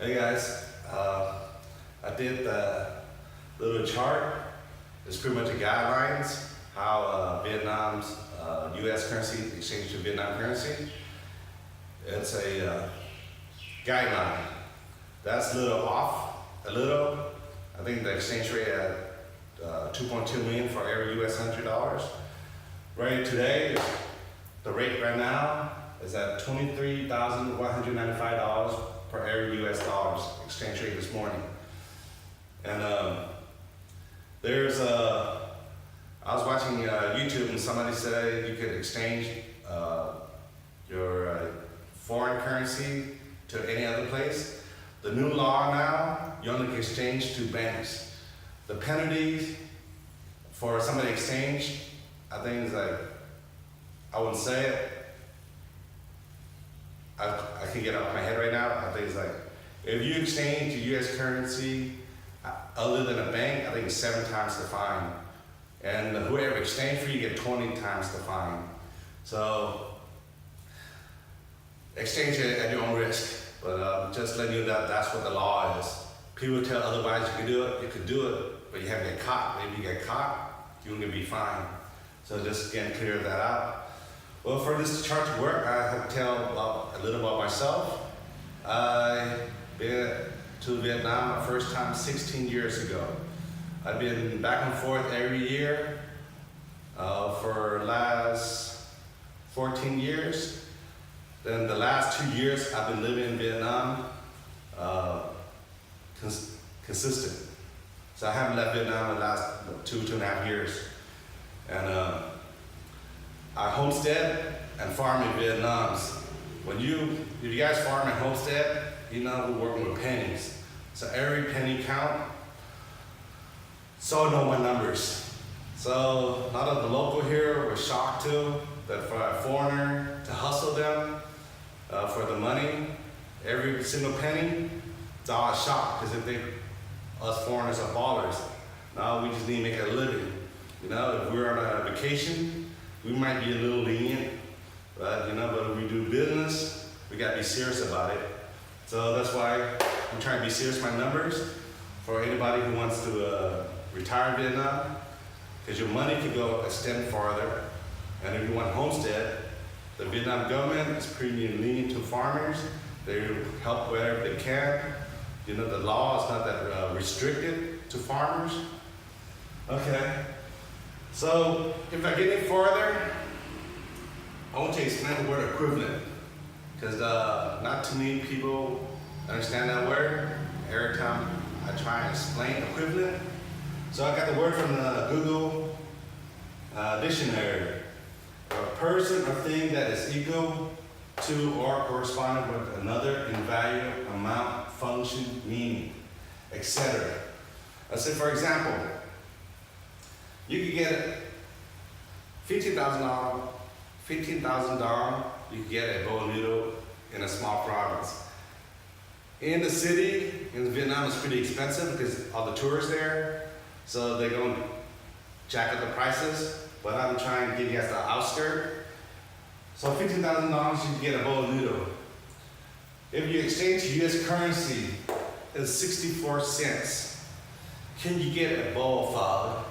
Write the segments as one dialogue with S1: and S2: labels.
S1: Hey guys, I did the little chart. It's pretty much the guidelines how Vietnam's U.S. currency exchange to Vietnam currency. It's a guideline. That's a little off, a little. I think the exchange rate at 2.2 million for every U.S. $100. Right today, the rate right now is at $23,195 per every U.S. dollars exchange rate this morning. And I was watching YouTube and somebody said you could exchange your foreign currency to any other place. The new law now, you only can exchange to banks. The penalties for somebody exchange, I think is like, I wouldn't say it. I can get it off my head right now. I think it's like, if you exchange your U.S. currency other than a bank, I think it's 7 times the fine. And whoever exchange for you get 20 times the fine. So exchange it at your own risk. But just letting you know that that's what the law is. People tell otherwise you can do it, you could do it, but you have to get caught. Maybe you get caught, you're gonna be fined. So just getting clear of that out. Well, for this chart to work, I have to tell a little about myself. I've been to Vietnam my first time 16 years ago. I've been back and forth every year for the last 14 years. Then the last 2 years I've been living in Vietnam consistent. So I haven't left Vietnam the last 2.5 years. And I homestead and farm in Vietnam. If you guys farm and homestead, you know we're working with pennies. So every penny count. So I know my numbers. So a lot of the local here were shocked too, that for a foreigner to hustle them for the money, every single penny, it's all a shock because they think us foreigners are ballers. No, we just need to make a living. You know, if we're on a vacation, we might be a little lenient, but if we do business, we gotta be serious about it. So that's why I'm trying to be serious with my numbers for anybody who wants to retire in Vietnam, because your money could go extend farther. And if you want homestead, the Vietnam government is pretty lenient to farmers. They help wherever they can. The law is not that restricted to farmers. Okay. So if I get any farther, I want to explain the word equivalent, because not too many people understand that word. Every time I try and explain equivalent. So I got the word from the Google dictionary. A person or thing that is equal to or corresponding with another in value, amount, function, meaning, etc. Let's say, for example, you could get $15,000, you could get a bowl of noodle in a small province. In the city, in Vietnam, it's pretty expensive because all the tourists there, so they're going to jack up the prices, but I'm trying to give you guys the outskirt. So $15,000, you can get a bowl of noodle. If you exchange US currency, it's 64 cents. Can you get a bowl, father,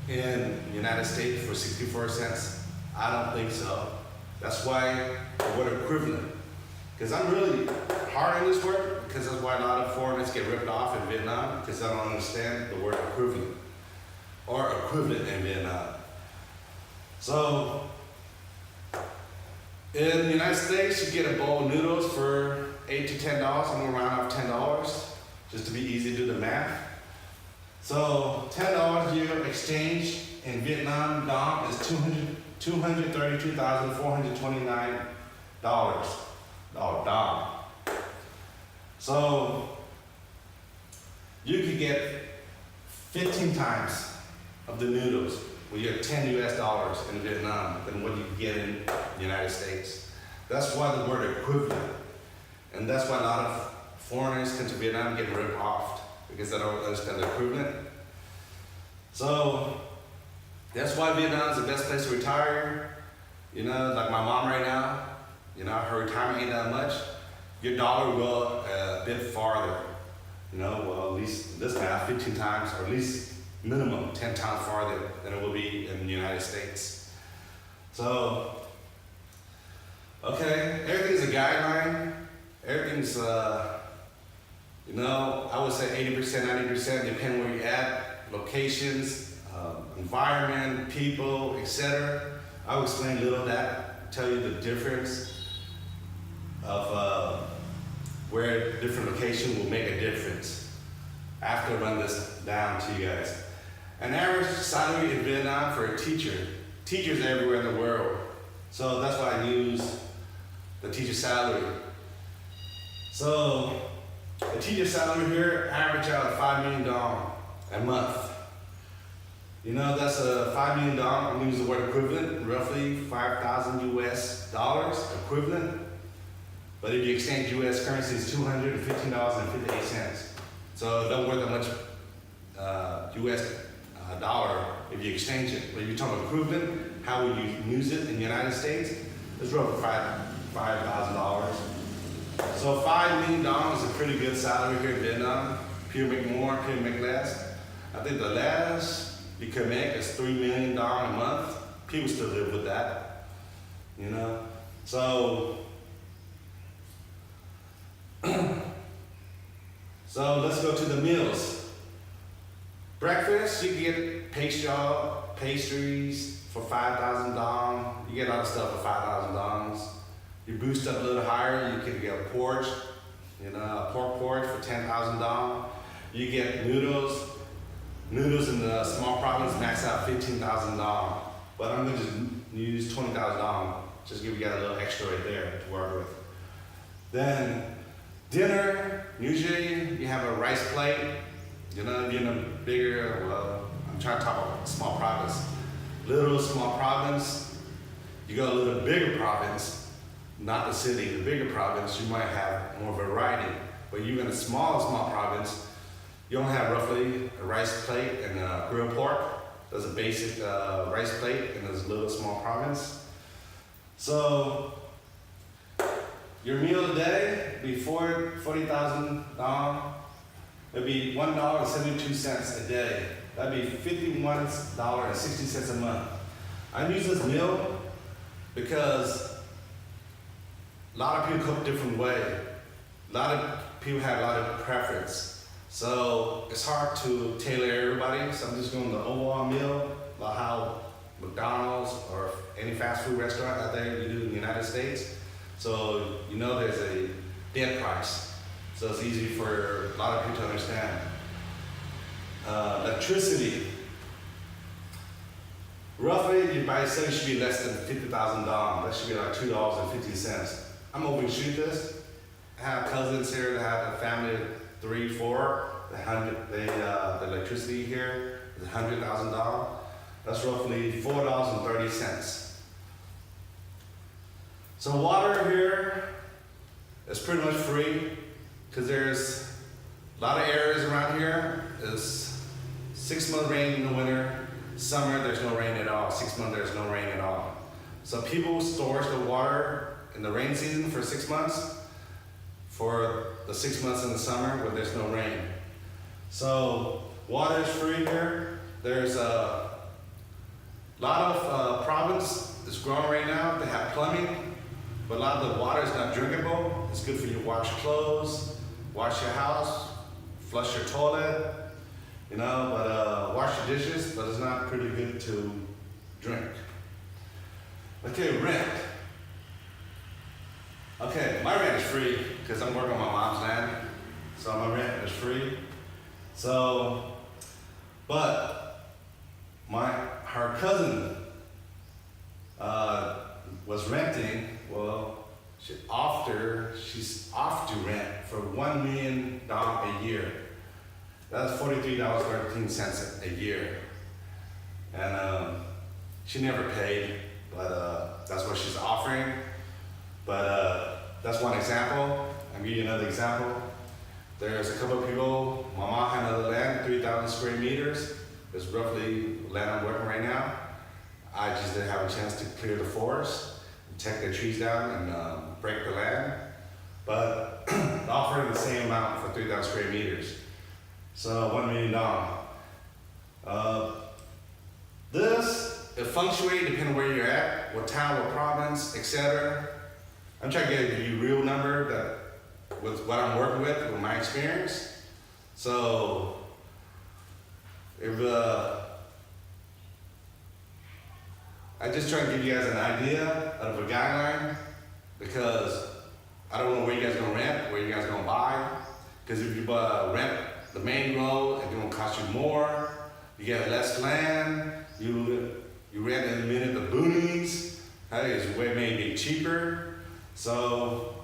S1: in the United States for 64 cents? I don't think so. That's why the word equivalent. Because I'm really hard on this word, because that's why a lot of foreigners get ripped off in Vietnam, because I don't understand the word equivalent or equivalent in Vietnam. So in the United States, you get a bowl of noodles for $8 to $10. I'm gonna round off $10 just to be easy to do the math. So $10 you exchange in Vietnam dong is $232,429 dong. So you could get 15 times of the noodles when you have 10 US dollars in Vietnam than what you get in the United States. That's why the word equivalent. And that's why a lot of foreigners come to Vietnam and get ripped off, because they don't understand the equivalent. So that's why Vietnam is the best place to retire. Like my mom right now, her retirement ain't that much. Your dollar will bit farther. You know, well, at least this math 15 times, or at least minimum 10 times farther than it will be in the United States. So, okay, everything's a guideline. Everything's, you know, I would say 80%, 90%, depending where you're at, locations, environment, people, etc. I will explain a little of that, tell you the difference of where different location will make a difference. After I run this down to you guys. An average salary in Vietnam for a teacher, teachers everywhere in the world. So that's why I use the teacher salary. So the teacher salary here average out at $5 million a month. You know, that's a $5 million, I'm gonna use the word equivalent, roughly 5,000 US dollars equivalent. But if you exchange US currency, it's $215.58. So it don't worth that much US dollar if you exchange it. But if you're talking equivalent, how would you use it in the United States? It's roughly $5,000. So $5 million is a pretty good salary here in Vietnam. People make more, people make less. I think the last you could make is $3 million a month. People still live with that, you know? So, so let's go to the meals. Breakfast, you can get pastries for 5,000 dong. You get other stuff for 5,000 dongs. You boost up a little higher, you can get a porch, you know, a pork porch for 10,000 dong. You get noodles. Noodles in the small province max out 15,000 dong. But I'm gonna just use 20,000 dong. Just give you guys a little extra right there to work with. Then dinner, usually you have a rice plate. You know, if you're in a bigger, well, I'm trying to talk about small province. Little small province, you go a little bigger province, not the city, the bigger province, you might have more variety. But you're in a small province, you only have roughly a rice plate and a grilled pork. There's a basic rice plate in this little small province. So your meal a day would be 40,000 dong. It'd be $1.72 a day. That'd be $51.60 a month. I use this meal because a lot of people cook different way. A lot of people have a lot of preference. So it's hard to tailor everybody. So I'm just doing the overall meal, like how McDonald's or any fast food restaurant out there you do in the United States. So you know there's a dead price. So it's easy for a lot of people to understand. Electricity. Roughly, if you buy a cent, it should be less than 50,000 dong. That should be like $2.50. I'm overshoot this. I have cousins here that have a family of 3, 4. The electricity here is $100,000. That's roughly $4.30. So water here is pretty much free because there's a lot of areas around here. There's 6 months rain in the winter. Summer, there's no rain at all. 6 months, there's no rain at all. So people store the water in the rain season for 6 months, for the 6 months in the summer when there's no rain. So water is free here. There's a lot of province is growing right now. They have plumbing, but a lot of the water is not drinkable. It's good for you to wash clothes, wash your house, flush your toilet, you know, but wash your dishes, but it's not pretty good to drink. Okay, rent. Okay, my rent is free because I'm working on my mom's land, so my rent is free. So, but her cousin was renting. Well, she's off to rent for $1 million a year. That's $43.13 a year, and she never paid, but that's what she's offering. But that's one example. I'll give you another example. There's a couple of people. My mom had another land, 3,000 square meters. It's roughly land I'm working right now. I just didn't have a chance to clear the forest, take the trees down, and break the land. But offering the same amount for 3,000 square meters. So $1 million. This, it fluctuates depending on where you're at, what town, what province, etc. I'm trying to get you a real number that with what I'm working with my experience. So if I just try to give you guys an idea of a guideline, because I don't know where you guys are gonna rent, where you guys are gonna buy. Because if you rent the main road, it's gonna cost you more. You get less land. You rent in the minute the boonies. Hey, it's way maybe cheaper. So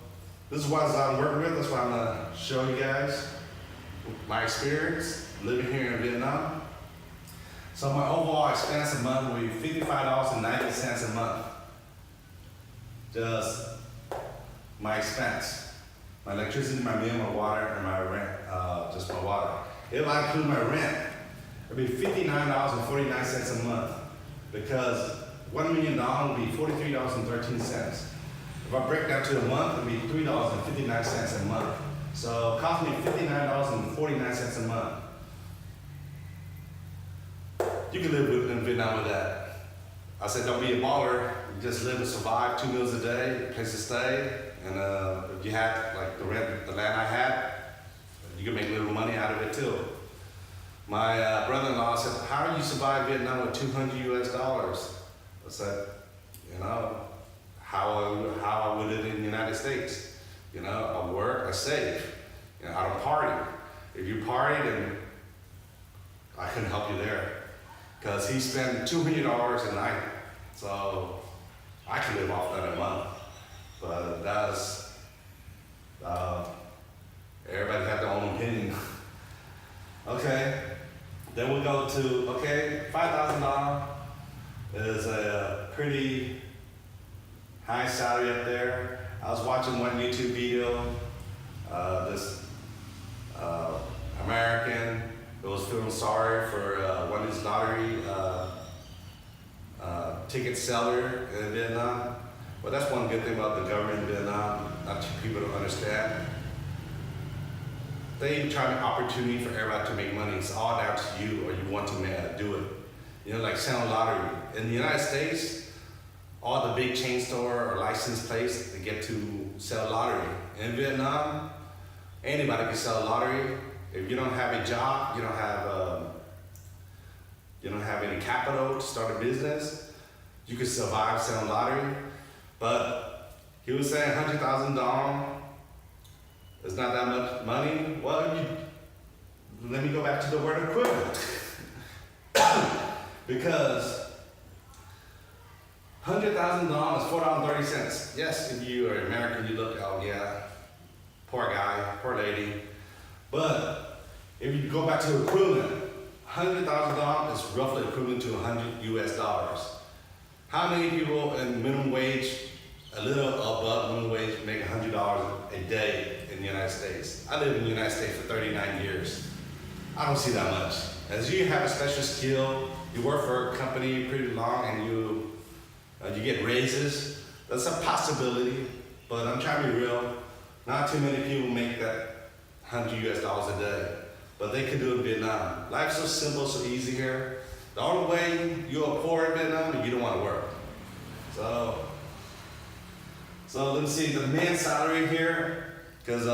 S1: this is what I'm working with. That's what I'm gonna show you guys my experience living here in Vietnam. So my overall expense a month will be $55.90 a month. Just my expense. My electricity, my meal, my water, and my rent, just my water. If I include my rent, it'd be $59.49 a month, because $1 million would be $43.13. If I break that to a month, it'd be $3.59 a month. So it costs me $59.49 a month. You can live in Vietnam with that. I said, don't be a baller. You just live and survive, 2 meals a day, place to stay. And if you had, like the land I had, you can make a little money out of it too. My brother-in-law said, how do you survive Vietnam with $200 US? I said, you know, how I would live in the United States. You know, I work, I save. You know, I don't party. If you party, then I couldn't help you there. Because he spent $200 a night. So I can live off that a month. But that's, everybody have their own opinion. Okay, then we'll go to, okay, $5,000 is a pretty high salary up there. I was watching one YouTube video, this American who was feeling sorry for one of his lottery ticket seller in Vietnam. Well, that's one good thing about the government in Vietnam, not too people don't understand. They try an opportunity for everybody to make money. It's all down to you, or you want to do it. You know, like selling lottery. In the United States, all the big chain store or licensed place, they get to sell lottery. In Vietnam, anybody can sell lottery. If you don't have a job, you don't have any capital to start a business, you can survive selling lottery. But he was saying $100,000 is not that much money. Well, let me go back to the word equivalent. Because $100,000 is $4.30. Yes, if you are American, you look, oh yeah, poor guy, poor lady. But if you go back to equivalent, $100,000 is roughly equivalent to $100 US. How many people in minimum wage, a little above minimum wage, make $100 a day in the United States? I lived in the United States for 39 years. I don't see that much. As you have a special skill, you work for a company pretty long and you get raises, that's a possibility, but I'm trying to be real. Not too many people make that $100 US a day, but they can do it in Vietnam. Life's so simple, so easy here. The only way you're poor in Vietnam is you don't want to work. So let's see the man's salary here, because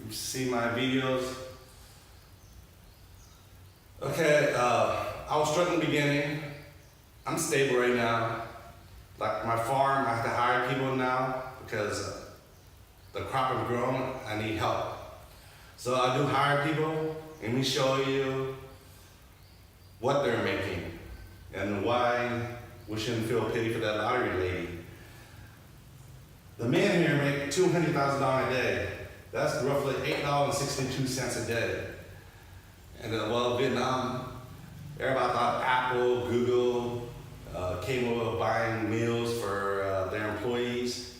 S1: you see my videos. Okay, I was struggling in the beginning. I'm stable right now. Like my farm, I have to hire people now because the crop has grown, I need help. So I do hire people, and we show you what they're making and why we shouldn't feel pity for that lottery lady. The men here make $200,000 a day. That's roughly $8.62 a day. And well, Vietnam, everybody thought Apple, Google came over buying meals for their employees.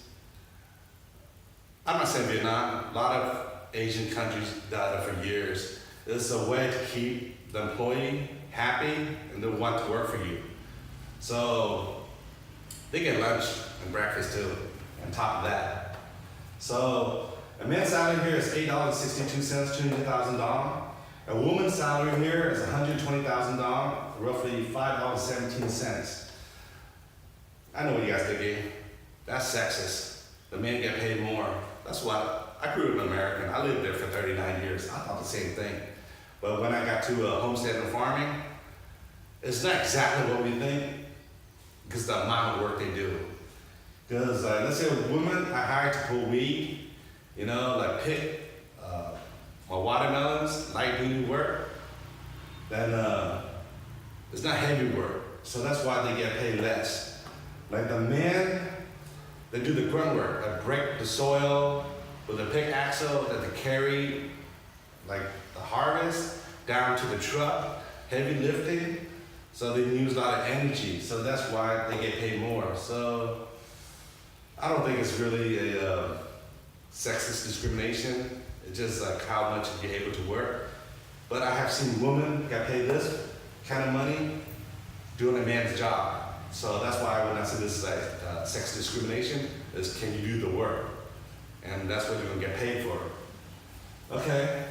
S1: I'm not saying Vietnam, a lot of Asian countries done it for years. It's a way to keep the employee happy and they want to work for you. So they get lunch and breakfast too, on top of that. So A man's salary here is $8.62, $200,000. A woman's salary here is $120,000, roughly $5.17. I know what you guys thinking. That's sexist. The men get paid more. That's what I grew up an American. I lived there for 39 years. I thought the same thing. But when I got to homestead and farming, it's not exactly what we think because the amount of work they do. Because let's say a woman I hired to pull weed, like pick my watermelons, light duty work, then it's not heavy work. So that's why they get paid less. Like the men, they do the grunt work, they break the soil with a pickaxe that they carry, like the harvest, down to the truck, heavy lifting. So they use a lot of energy. So that's why they get paid more. So I don't think it's really a sexist discrimination. It's just like how much you're able to work. But I have seen women get paid this kind of money doing a man's job. So that's why when I say this is like sex discrimination, is can you do the work? And that's what you're gonna get paid for. Okay.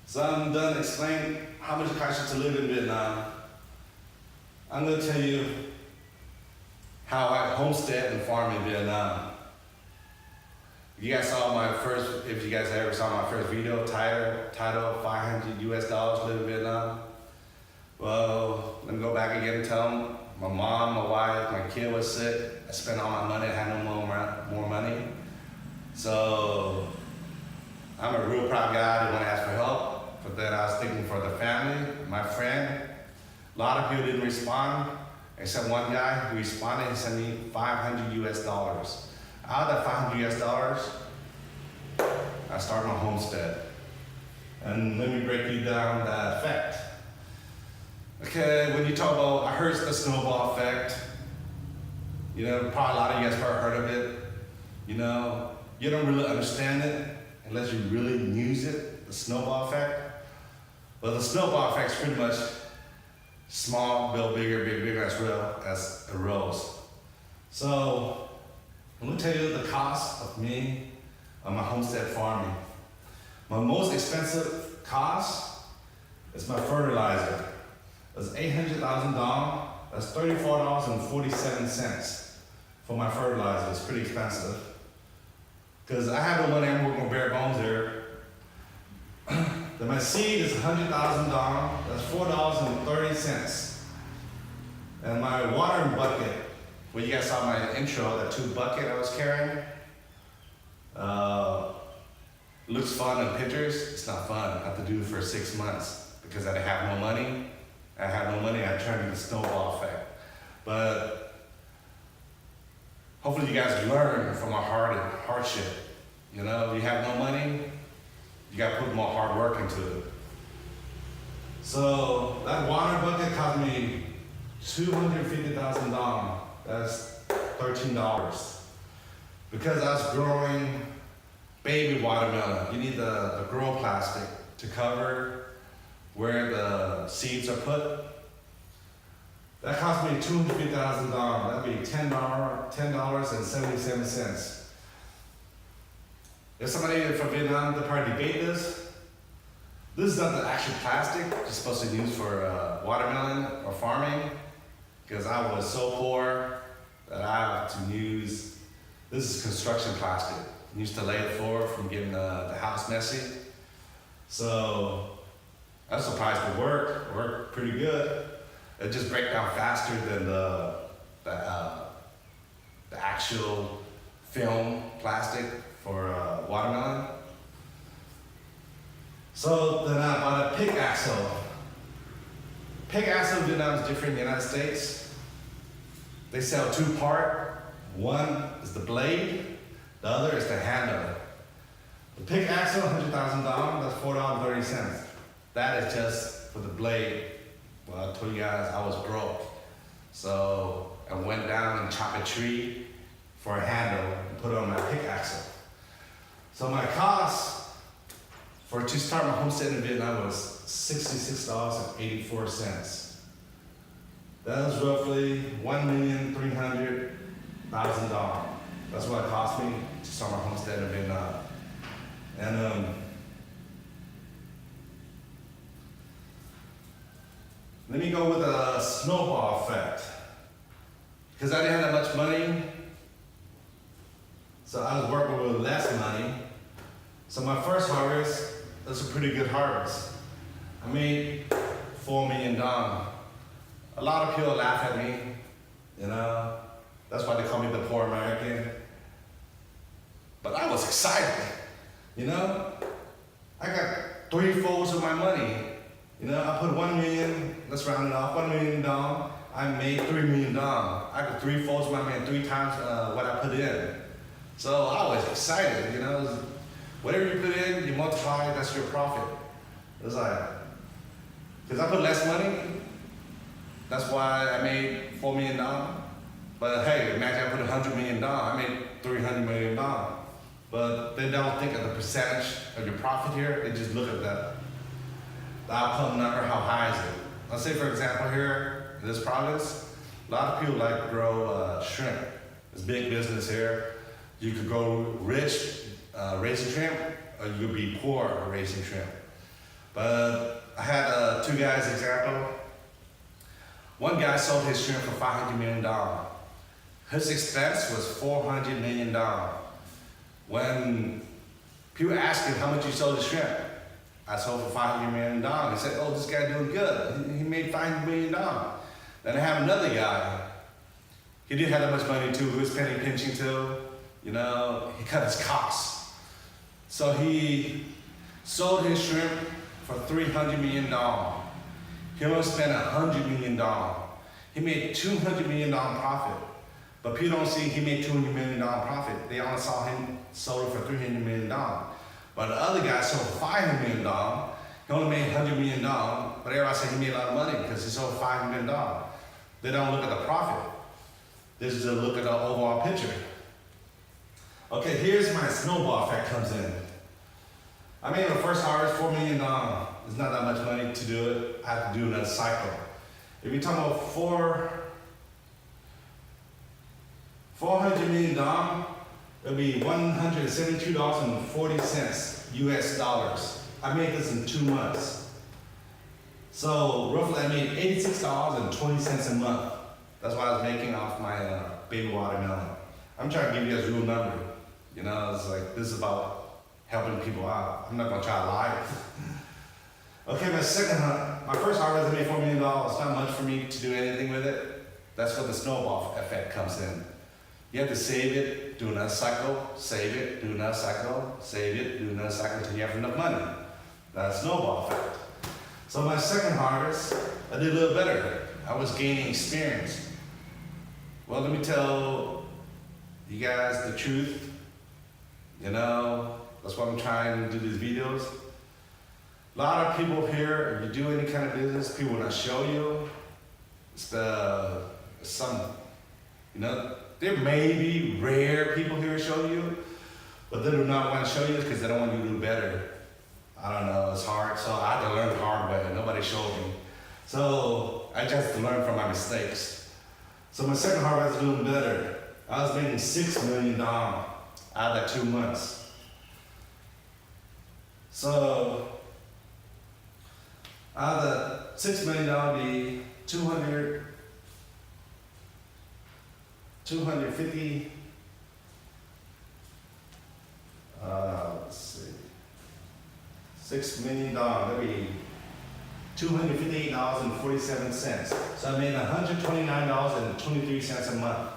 S1: So I'm done explaining how much it costs you to live in Vietnam. I'm gonna tell you how I homestead and farm in Vietnam. If you guys ever saw my first video titled 500 US dollars live in Vietnam. Well, let me go back again and tell them my mom, my wife, my kid was sick. I spent all my money, I had no more money. So I'm a real proud guy that want to ask for help, but then I was thinking for the family, my friend. A lot of people didn't respond, except one guy who responded. He sent me 500 US dollars. Out of that 500 US dollars, I started my homestead. And let me break you down that effect. Okay, when you talk about, I heard the snowball effect. Probably a lot of you guys probably heard of it. You don't really understand it unless you really use it, the snowball effect. But the snowball effect is pretty much small, build bigger, bigger as it rolls. So, I'm gonna tell you the cost of me on my homestead farming. My most expensive cost is my fertilizer. It's $800,000. That's $34.47 for my fertilizer. It's pretty expensive. Because I have no money, I'm working with bare bones here. Then my seed is $100,000. That's $4.30. And my watering bucket, well, you guys saw my intro, that 2 bucket I was carrying. Looks fun in pictures. It's not fun. I have to do it for 6 months because I have no money. I turned into snowball effect. But hopefully you guys learn from our hardship. If you have no money, you gotta put more hard work into it. So that water bucket cost me $250,000. That's $13. Because I was growing baby watermelon. You need the grow plastic to cover where the seeds are put. That cost me $250,000. That'd be $10.77. If somebody from Vietnam, they'll probably debate this. This is not the actual plastic you're supposed to use for watermelon or farming, because I was so poor that I have to use, this is construction plastic. Used to lay the floor from getting the house messy. So I'm surprised it worked pretty good. It just breaks down faster than the actual film plastic for watermelon. So then I bought a pick axle. Pick axle in Vietnam is different in the United States. They sell 2-part. One is the blade, the other is the handle. The pick axle, $100,000, that's $4.30. That is just for the blade. Well, I told you guys I was broke. So I went down and chopped a tree for a handle and put it on my pick axle. So my cost to start my homestead in Vietnam was $66.84. That was roughly $1,300,000. That's what it cost me to start my homestead in Vietnam. And let me go with a snowball effect. Because I didn't have that much money, so I was working with less money. So my first harvest was a pretty good harvest. I made $4 million. A lot of people laugh at me, you know. That's why they call me the poor American. But I was excited, you know. I got 3 folds of my money. You know, I put $1 million, let's round it off, $1 million down. I made $3 million. I got 3 folds of my money, 3 times what I put in. So I was excited, you know. Whatever you put in, you multiply, that's your profit. It was like, because I put less money, that's why I made $4 million. But hey, imagine I put $100 million, I made $300 million. But they don't think of the percentage of your profit here, they just look at the outcome number, how high is it? Let's say for example here, in this province, a lot of people like to grow shrimp. It's big business here. You could go rich raising shrimp, or you could be poor raising shrimp. But I had 2 guys example. One guy sold his shrimp for $500 million. His expense was $400 million. When people ask him how much you sold the shrimp, I sold for $500 million. He said, oh, this guy doing good. He made $500 million. Then I have another guy. He didn't have that much money too. He was penny pinching too. You know, he cut his costs. So he sold his shrimp for $300 million. He only spent $100 million. He made $200 million profit. But people don't see he made $200 million profit. They only saw him sold it for $300 million. But the other guy sold $500 million. He only made $100 million. But everybody said he made a lot of money because he sold $500 million. They don't look at the profit. They just look at the overall picture. Okay, here's my snowball effect comes in. I made the first harvest $4 million. It's not that much money to do it. I have to do another cycle. If you're talking about $400 million, it'll be $172.40 US dollars. I made this in 2 months. So roughly I made $86.20 a month. That's what I was making off my baby watermelon. I'm trying to give you guys a real number. You know, it's like, this is about helping people out. I'm not gonna try to lie. Okay, my first harvest I made $4 million. It's not much for me to do anything with it. That's where the snowball effect comes in. You have to save it, do another cycle, save it, do another cycle, save it, do another cycle until you have enough money. That's snowball effect. So my second harvest, I did a little better. I was gaining experience. Well, let me tell you guys the truth. You know, that's why I'm trying to do these videos. A lot of people here, if you do any kind of business, people will not show you. You know, there may be rare people here show you, but they do not want to show you because they don't want you to do better. I don't know, it's hard, so I had to learn the hard way. Nobody showed me. So I just had to learn from my mistakes. So my second harvest was doing better. I was making $6 million out of that 2 months. So out of the $6 million, be 250, let's see, $6 million, that'd be $258.47. So I made $129.23 a month.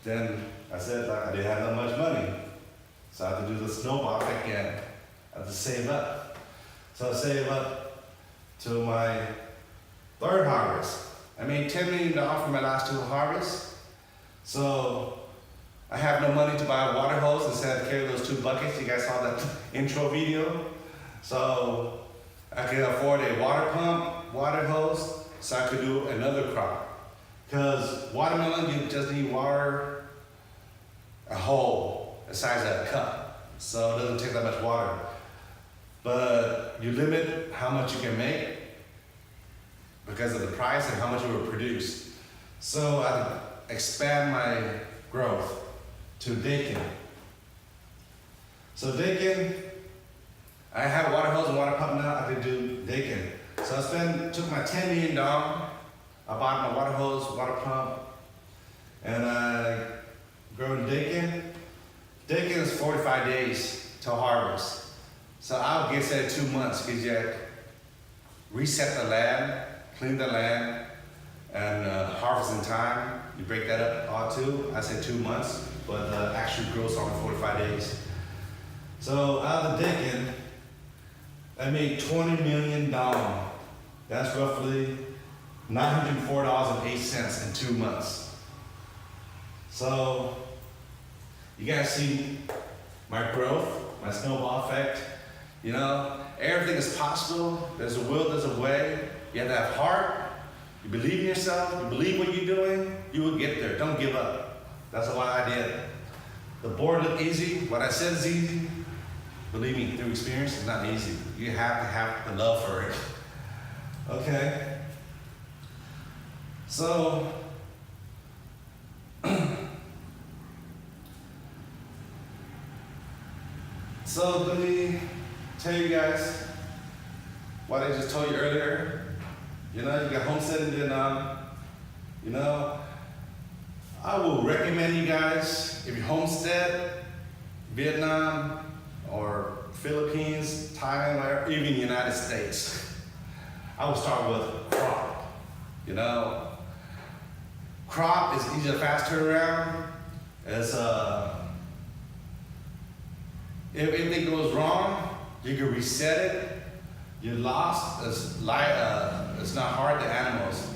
S1: Then I said, like, I didn't have that much money. So I had to do the snowball again. I had to save up. So I saved up to my third harvest. I made $10 million from my last 2 harvests. So I have no money to buy a water hose instead of carry those 2 buckets. You guys saw that intro video. So I could afford a water pump, water hose, so I could do another crop. Because watermelon, you just need water, a hole the size of a cup. So it doesn't take that much water. But you limit how much you can make because of the price and how much it will produce. So I expand my growth. to Dakin. So Dakin, I have water hose and water pump now, I could do Dakin. So took my $10 million, I bought my water hose, water pump, and I grew in Dakin. Dakin is 45 days till harvest. So I'll get say 2 months, because you reset the land, clean the land, and harvest in time. You break that up all too. I say 2 months, but the actual growth's only 45 days. So out of the Dakin, I made $20 million. That's roughly $904.08 in 2 months. So you guys see my growth, my snowball effect. You know, everything is possible. There's a will, there's a way. You have to have heart. You believe in yourself. You believe what you're doing. You will get there. Don't give up. That's what I did. The board looked easy. What I said is easy. Believe me, through experience, it's not easy. You have to have the love for it. Okay. So, let me tell you guys what I just told you earlier. You know, you got Homestead in Vietnam. You know, I will recommend you guys, if you Homestead, Vietnam, or Philippines, Thailand, whatever, even the United States, I would start with crop. You know, crop is easy to fast turnaround. It's if anything goes wrong, you can reset it. You lost. It's not hard to animals,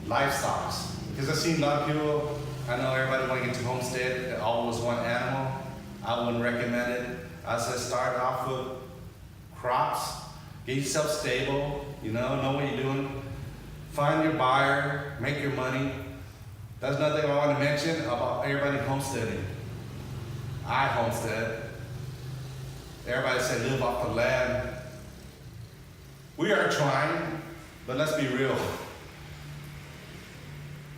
S1: livestock. Because I've seen a lot of people. I know everybody want to get to Homestead. They always want animal. I wouldn't recommend it. I said start off with crops. Get yourself stable. You know what you're doing. Find your buyer. Make your money. That's another thing I want to mention about everybody homesteading. I homestead. Everybody said live off the land. We are trying, but let's be real.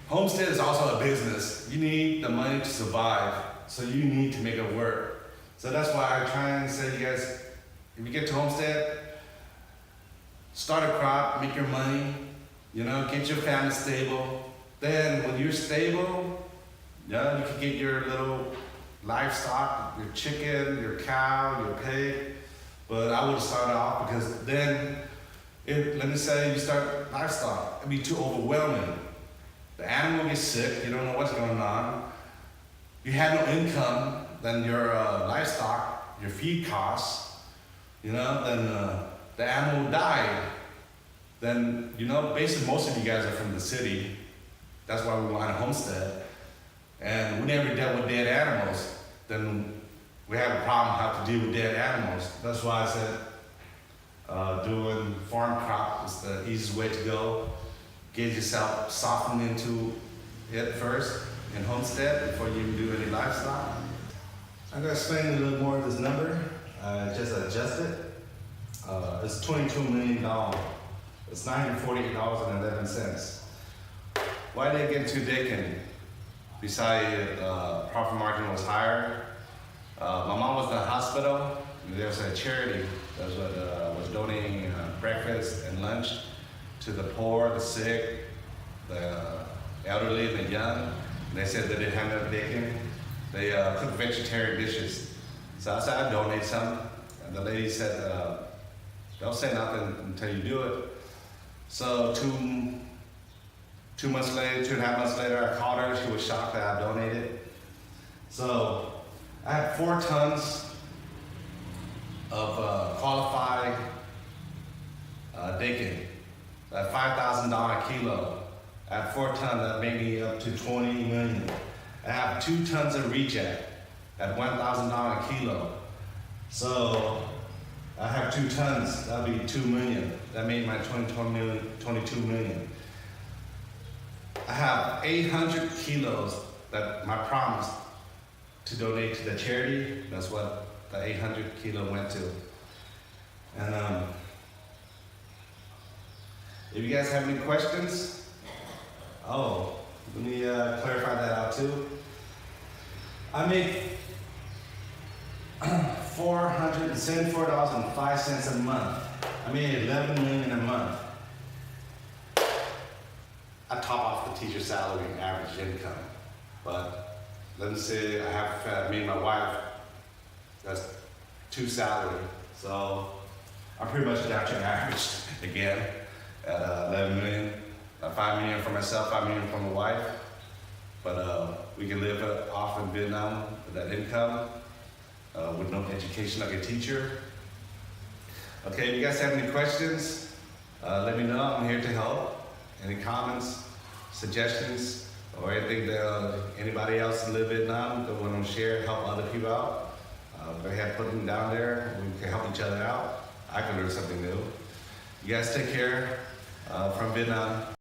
S1: Homestead is also a business. You need the money to survive, so you need to make it work. So that's why I try and say to you guys, if you get to Homestead, start a crop, make your money, you know, get your family stable. Then when you're stable, yeah, you can get your little livestock, your chicken, your cow, your pig. But I would start off because then, let me say you start livestock, it'd be too overwhelming. The animal gets sick, you don't know what's going on. You have no income, then your livestock, your feed costs, you know, then the animal will die. Then, you know, basically most of you guys are from the city. That's why we want a homestead. And we never dealt with dead animals. Then we have a problem how to deal with dead animals. That's why I said doing farm crop is the easiest way to go. Get yourself softened into it first in homestead before you even do any livestock. I'm gonna explain a little more of this number. I just adjusted. It's $22 million. It's $948.11. Why did I get into Dakin? Besides, profit margin was higher. My mom was in the hospital. There was a charity that was donating breakfast and lunch to the poor, the sick, the elderly, and the young. And they said that they had no Dakin. They cook vegetarian dishes. So I said I'd donate some. And the lady said, don't say nothing until you do it. So two months later, 2.5 months later, I called her. She was shocked that I donated. So I had 4 tons of qualified Dakin. At $5,000 a kilo. I have 4 tons, that made me up to 20 million. I have 2 tons of reject at $1,000 a kilo. So I have 2 tons, that'll be 2 million. That made my 22 million. I have 800 kilos that my promise to donate to the charity. That's what the 800 kilo went to. And if you guys have any questions, let me clarify that out too. I make $474.05 a month. I made $11 million a month. I top off the teacher salary and average income, but let me say I have me and my wife. That's 2 salary, so I'm pretty much down to average again at 11 million, 5 million for myself, 5 million for my wife. But we can live off in Vietnam with that income, with no education like a teacher. Okay, if you guys have any questions, let me know. I'm here to help. Any comments, suggestions, or anything that anybody else in Vietnam that want to share, help other people out, go ahead, put them down there. We can help each other out. I can learn something new. You guys take care from Vietnam.